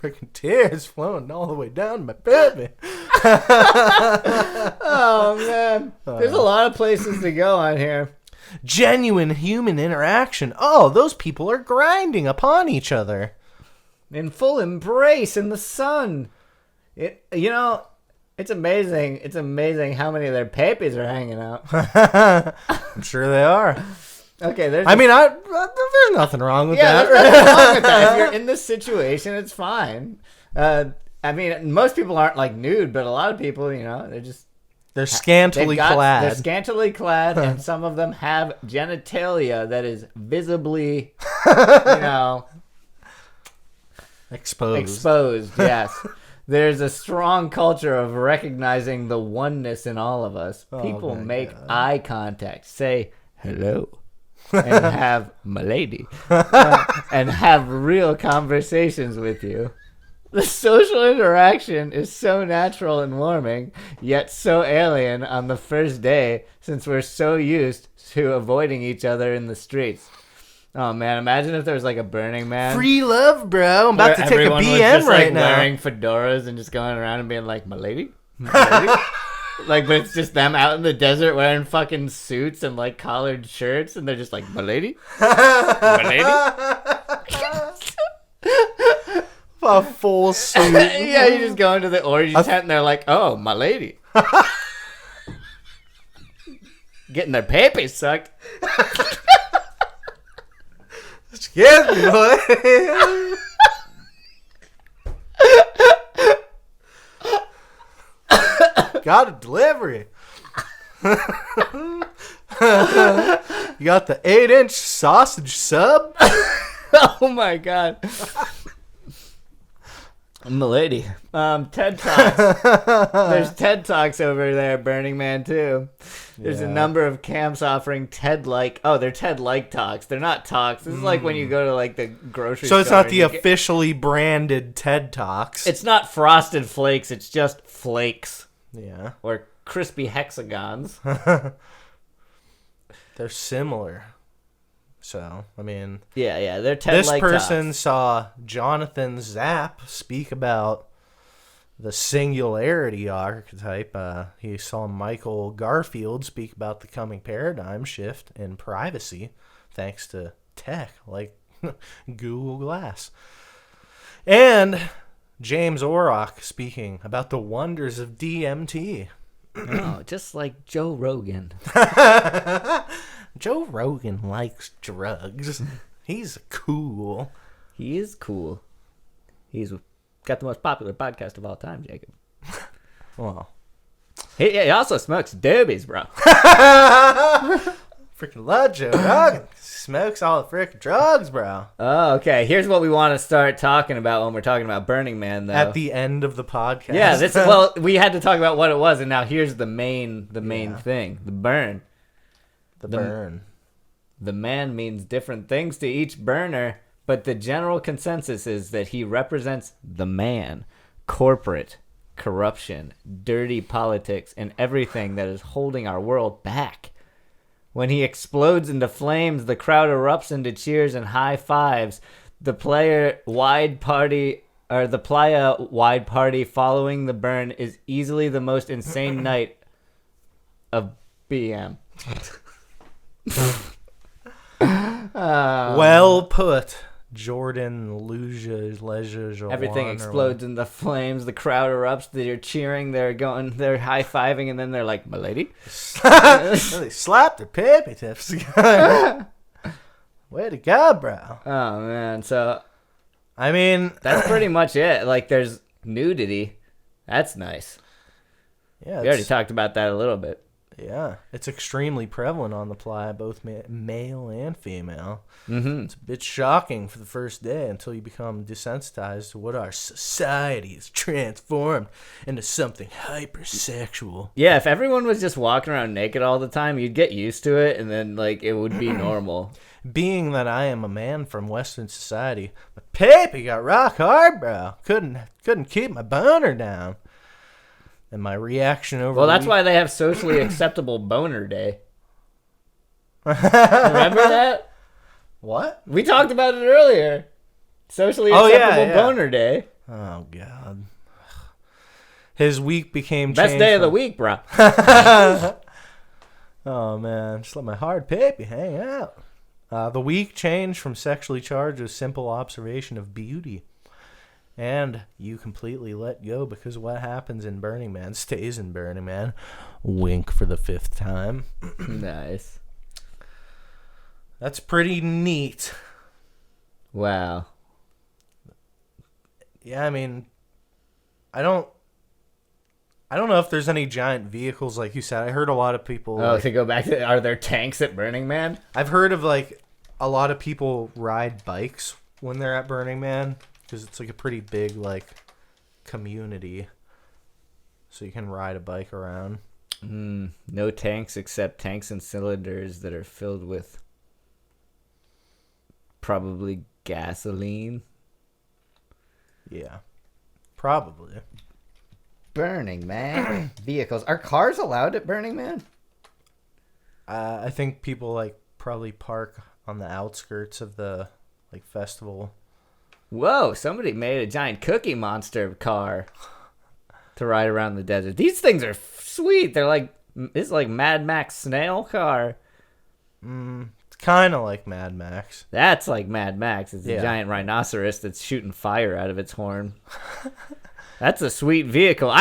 Freaking tears flowing all the way down my baby. Oh, man. There's a lot of places to go on here. Genuine human interaction. Oh, those people are grinding upon each other. In full embrace in the sun. It's amazing. It's amazing how many of their papers are hanging out. I'm sure they are. Okay, there's nothing wrong with that. Yeah, there's nothing wrong with that. If you're in this situation, it's fine. Most people aren't like nude, but a lot of people, they're scantily clad. They're scantily clad, and some of them have genitalia that is visibly, exposed. Yes. There's a strong culture of recognizing the oneness in all of us. People make eye contact, say hello, and have Milady, and have real conversations with you. The social interaction is so natural and warming, yet so alien on the first day, since we're so used to avoiding each other in the streets. Oh man, imagine if there was like a Burning Man. Free love, bro. I'm about to take a BM right now. Wearing fedoras and just going around and being like, Milady? Milady? But it's just them out in the desert wearing fucking suits and like collared shirts, and they're just like, Milady? Milady? A full suit. Yeah, you just go into the orgy tent and they're like, oh, Milady. Getting their papers sucked. Excuse me, boy. Got a delivery. You got the 8-inch sausage sub? Oh my god. Milady. TED Talks. There's TED Talks over there at Burning Man too. There's a number of camps offering they're TED-like talks. They're not talks. This is like when you go to like the grocery store. So it's not the officially branded TED Talks. It's not Frosted Flakes. It's just flakes. Yeah. Or crispy hexagons. They're similar. So, they're TED-like This person talks. saw Jonathan Zapp speak about the singularity archetype. He saw Michael Garfield speak about the coming paradigm shift in privacy thanks to tech like Google Glass. And James Orrock speaking about the wonders of DMT. Oh, just like Joe Rogan. Joe Rogan likes drugs. He's cool. He is cool. He's got the most popular podcast of all time, Jacob. Well, he also smokes doobies, bro. freaking love Joe Rogan. Smokes all the freaking drugs, bro. Oh, okay. Here's what we want to start talking about when we're talking about Burning Man, though. At the end of the podcast. Yeah, well, we had to talk about what it was, and now here's the main thing. The burn. The burn. The man means different things to each burner, but the general consensus is that he represents the man, corporate, corruption, dirty politics, and everything that is holding our world back. When he explodes into flames, the crowd erupts into cheers and high fives. The playa wide party following the burn is easily the most insane night of BM. Well put, Jordan Leisure. Everything explodes into flames. The crowd erupts. They're cheering. They're high fiving, and then they're like, "Milady." They slapped their peppy tips. Way to go, bro. Oh man, so I mean, that's pretty much it. Like, there's nudity. That's nice. Yeah, We already talked about that a little bit. Yeah, it's extremely prevalent on the playa, both male and female. Mm-hmm. It's a bit shocking for the first day until you become desensitized to what our society has transformed into something hypersexual. Yeah, if everyone was just walking around naked all the time, you'd get used to it, and then like it would be normal. Being that I am a man from Western society, my peppy got rock hard, bro. Couldn't keep my boner down. And my reaction over. Well, that's why they have socially acceptable boner day. Remember that? What? We talked about it earlier. Socially acceptable boner day. Oh God. His week became Best day of the week, bro. Oh man, just let my hard peppy hang out. The week changed from sexually charged to simple observation of beauty. And you completely let go because what happens in Burning Man stays in Burning Man. Wink for the 5th time. Nice. That's pretty neat. Wow. Yeah, I mean, I don't know if there's any giant vehicles like you said. I heard a lot of people. To go back to, are there tanks at Burning Man? I've heard of like a lot of people ride bikes when they're at Burning Man. Because it's like a pretty big like community, so you can ride a bike around. No tanks except tanks and cylinders that are filled with probably gasoline. Yeah, probably. Burning Man vehicles. Are cars allowed at Burning Man? I think people like probably park on the outskirts of the like festival. Whoa, somebody made a giant Cookie Monster car to ride around the desert. These things are sweet. They're like, it's like Mad Max snail car. It's kind of like Mad Max. That's like Mad Max. It's a giant rhinoceros that's shooting fire out of its horn. That's a sweet vehicle.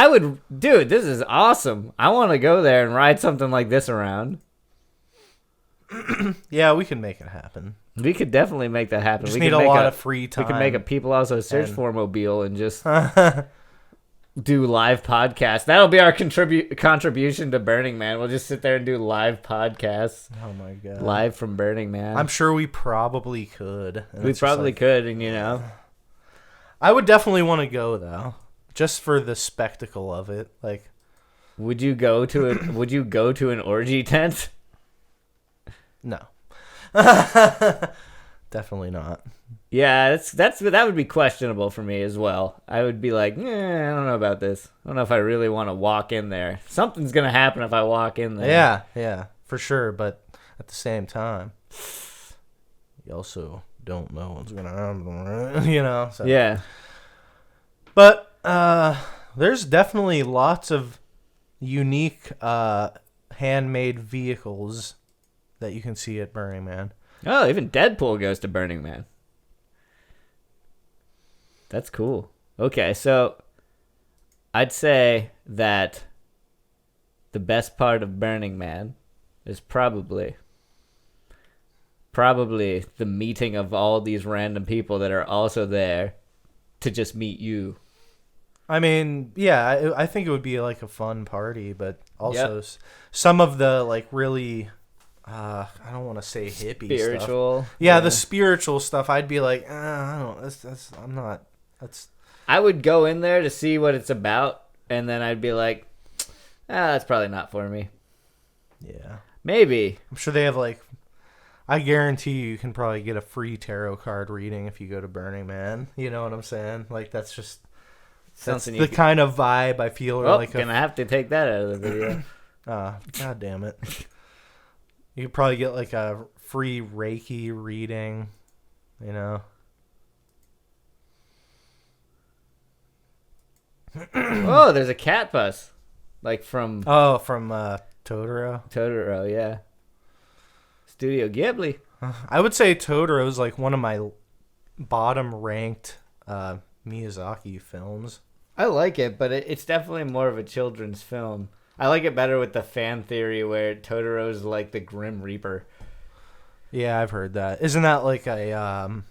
Dude, this is awesome. I want to go there and ride something like this around. Yeah, we can make it happen. We could definitely make that happen. We We need could a make lot of free time. We could make a People Also Search For mobile and just do live podcasts. That'll be our contribution to Burning Man. We'll just sit there and do live podcasts. Oh my God. Live from Burning Man. I'm sure we probably could. We probably could, and you know. I would definitely want to go though, just for the spectacle of it. Like, would you go to an orgy tent? No. Definitely not. Yeah, that would be questionable for me as well. I would be like, I don't know about this. I don't know if I really want to walk in there. Something's gonna happen if I walk in there. Yeah, for sure. But at the same time, you also don't know what's gonna happen, you know. So. Yeah. But there's definitely lots of unique handmade vehicles that you can see at Burning Man. Oh, even Deadpool goes to Burning Man. That's cool. Okay, so I'd say that the best part of Burning Man is probably the meeting of all these random people that are also there to just meet you. I mean, yeah, I think it would be like a fun party, but also Yep. some of the like really, I don't want to say hippie Spiritual. stuff. Yeah, the spiritual stuff. I'd be like, I don't. I'm not. That's. I would go in there to see what it's about, and then I'd be like, that's probably not for me. Yeah. Maybe. I'm sure they have like. I guarantee you can probably get a free tarot card reading if you go to Burning Man. You know what I'm saying? Like that's just. That's the kind of vibe I feel. Gonna have to take that out of the video. God damn it. You could probably get like a free Reiki reading, you know. Oh, there's a cat bus. Like from... Oh, from Totoro? Totoro, yeah. Studio Ghibli. I would say Totoro's like one of my bottom ranked Miyazaki films. I like it, but it's definitely more of a children's film. I like it better with the fan theory where Totoro's like the Grim Reaper. Yeah, I've heard that. Isn't that like a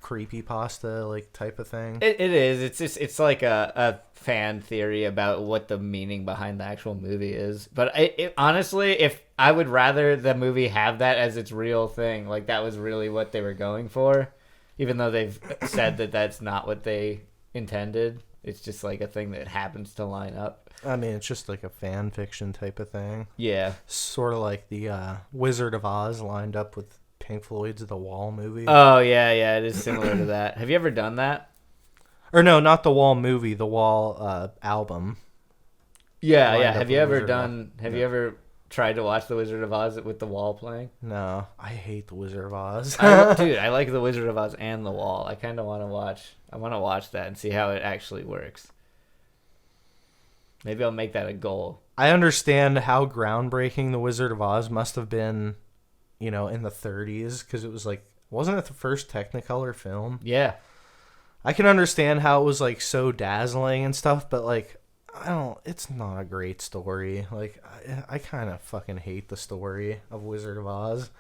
creepypasta like type of thing? It is. It's like a fan theory about what the meaning behind the actual movie is. But honestly, if I would rather the movie have that as its real thing, like that was really what they were going for, even though they've said that that's not what they intended. It's just like a thing that happens to line up. I mean, it's just like a fan fiction type of thing. Yeah. Sort of like the Wizard of Oz lined up with Pink Floyd's The Wall movie. Oh, yeah, it is similar to that. Have you ever done that? Or no, not The Wall movie, The Wall album. Yeah. Have you ever tried to watch The Wizard of Oz with The Wall playing? No, I hate The Wizard of Oz. Dude, I like The Wizard of Oz and The Wall. I kind of want to watch that and see how it actually works. Maybe I'll make that a goal. I understand how groundbreaking The Wizard of Oz must have been, in the 30s, because it was like, wasn't it the first Technicolor film? Yeah. I can understand how it was like so dazzling and stuff, but like, it's not a great story. Like, I kind of fucking hate the story of Wizard of Oz.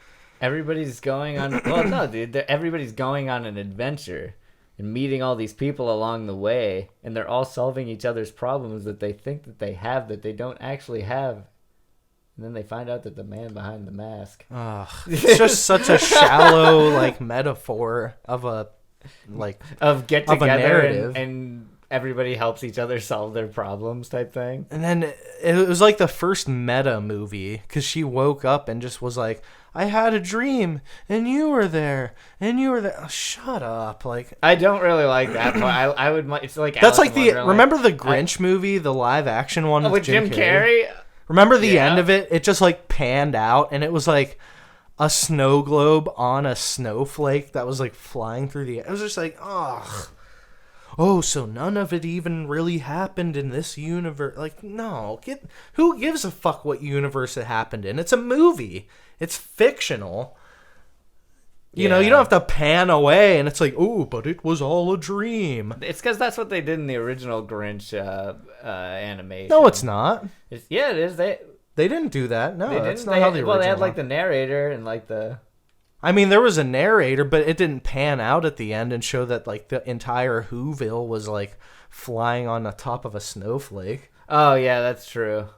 Everybody's going on, well, no, dude, everybody's going on an adventure and meeting all these people along the way, and they're all solving each other's problems that they think that they have that they don't actually have. And then they find out that the man behind the mask. It's just such a shallow like metaphor of a get together narrative. and everybody helps each other solve their problems type thing. And then it was like the first meta movie because she woke up and just was like, I had a dream and you were there and you were there. Oh, shut up. Like, I don't really like that part. I would, it's like, that's Alice like in Wonderland. remember the Grinch movie, the live action one with Jim Carrey? Remember the end of it? It just like panned out and it was like a snow globe on a snowflake that was like flying through the air. It was just like, oh, so none of it even really happened in this universe. Like, no, who gives a fuck what universe it happened in? It's a movie. It's fictional. You know, you don't have to pan away and it's like, oh, but it was all a dream. It's because that's what they did in the original Grinch animation. No, it's not. It is. They didn't do that. No, that's not how the original. Well, they had like the narrator and like the... I mean, there was a narrator, but it didn't pan out at the end and show that like the entire Whoville was like flying on the top of a snowflake. Oh yeah, that's true.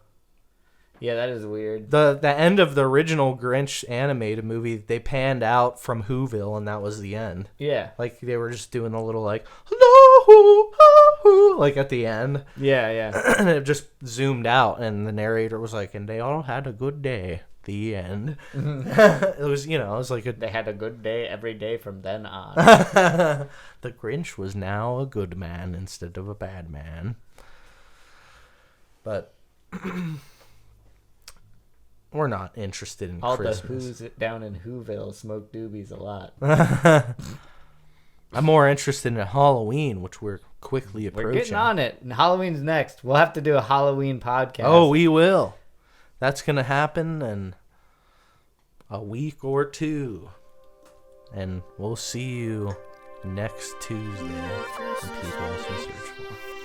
Yeah, that is weird. The end of the original Grinch animated movie, they panned out from Whoville, and that was the end. Yeah, like they were just doing a little like hello, like at the end. Yeah. And it just zoomed out, and the narrator was like, "And they all had a good day." The end. It was, it was like they had a good day every day from then on. The Grinch was now a good man instead of a bad man. But we're not interested in all Christmas. The Who's down in Whoville smoke doobies a lot. I'm more interested in Halloween, which we're quickly approaching. We're getting on it. And Halloween's next. We'll have to do a Halloween podcast. Oh, we will. That's going to happen in a week or two. And we'll see you next Tuesday on People to Search For.